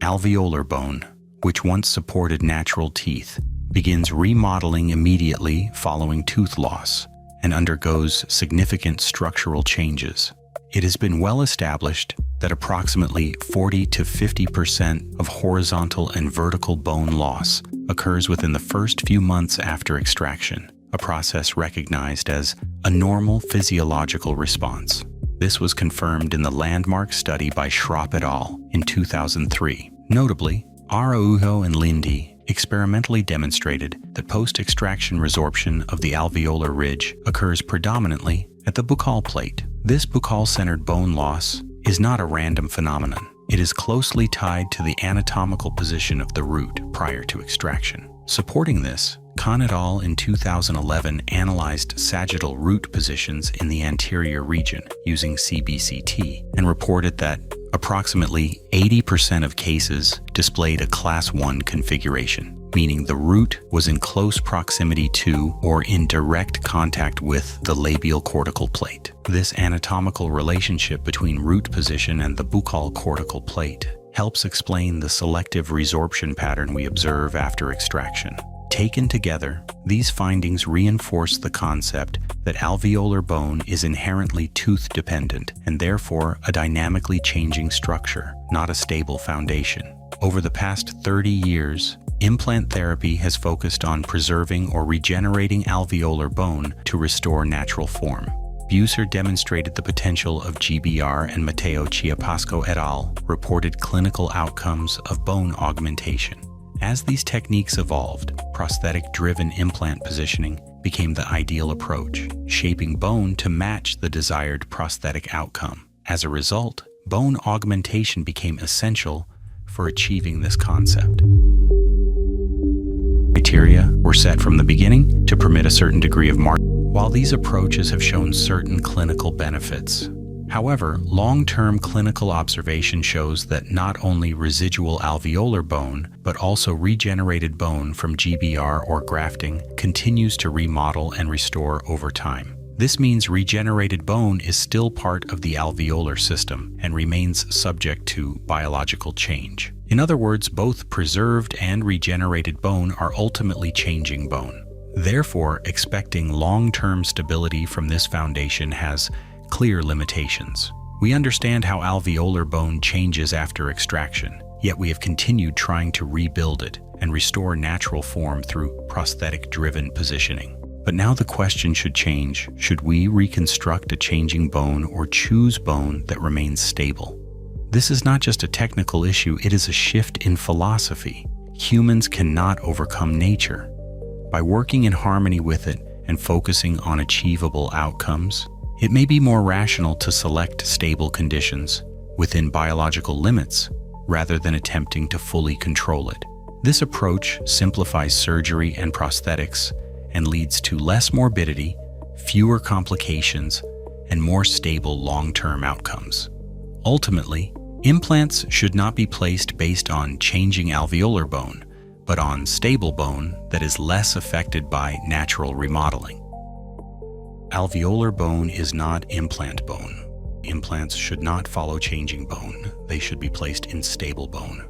Alveolar bone, which once supported natural teeth, begins remodeling immediately following tooth loss and undergoes significant structural changes. It has been well established that approximately 40 to 50% of horizontal and vertical bone loss occurs within the first few months after extraction, a process recognized as a normal physiological response. This was confirmed in the landmark study by Schropp et al. In 2003. Notably, Araujo and Lindy experimentally demonstrated that post-extraction resorption of the alveolar ridge occurs predominantly at the buccal plate. This buccal-centered bone loss is not a random phenomenon. It is closely tied to the anatomical position of the root prior to extraction. Supporting this, Kahn et al. In 2011 analyzed sagittal root positions in the anterior region using CBCT and reported that approximately 80% of cases displayed a Class 1 configuration, meaning the root was in close proximity to or in direct contact with the labial cortical plate. This anatomical relationship between root position and the buccal cortical plate helps explain the selective resorption pattern we observe after extraction. Taken together, these findings reinforce the concept that alveolar bone is inherently tooth-dependent and therefore a dynamically changing structure, not a stable foundation. Over the past 30 years, implant therapy has focused on preserving or regenerating alveolar bone to restore natural form. Buser demonstrated the potential of GBR, and Matteo Chiapasco et al. Reported clinical outcomes of bone augmentation. As these techniques evolved, prosthetic-driven implant positioning became the ideal approach, shaping bone to match the desired prosthetic outcome. As a result, bone augmentation became essential for achieving this concept. Criteria were set from the beginning to permit a certain degree of margin. While these approaches have shown certain clinical benefits, however, long-term clinical observation shows that not only residual alveolar bone, but also regenerated bone from GBR or grafting continues to remodel and restore over time. This means regenerated bone is still part of the alveolar system and remains subject to biological change. In other words, both preserved and regenerated bone are ultimately changing bone. Therefore, expecting long-term stability from this foundation has clear limitations. We understand how alveolar bone changes after extraction, yet we have continued trying to rebuild it and restore natural form through prosthetic-driven positioning. But now the question should change. Should we reconstruct a changing bone or choose bone that remains stable? This is not just a technical issue, it is a shift in philosophy. Humans cannot overcome nature. By working in harmony with it and focusing on achievable outcomes, it may be more rational to select stable conditions within biological limits rather than attempting to fully control it. This approach simplifies surgery and prosthetics and leads to less morbidity, fewer complications, and more stable long-term outcomes. Ultimately, implants should not be placed based on changing alveolar bone, but on stable bone that is less affected by natural remodeling. Alveolar bone is not implant bone. Implants should not follow changing bone. They should be placed in stable bone.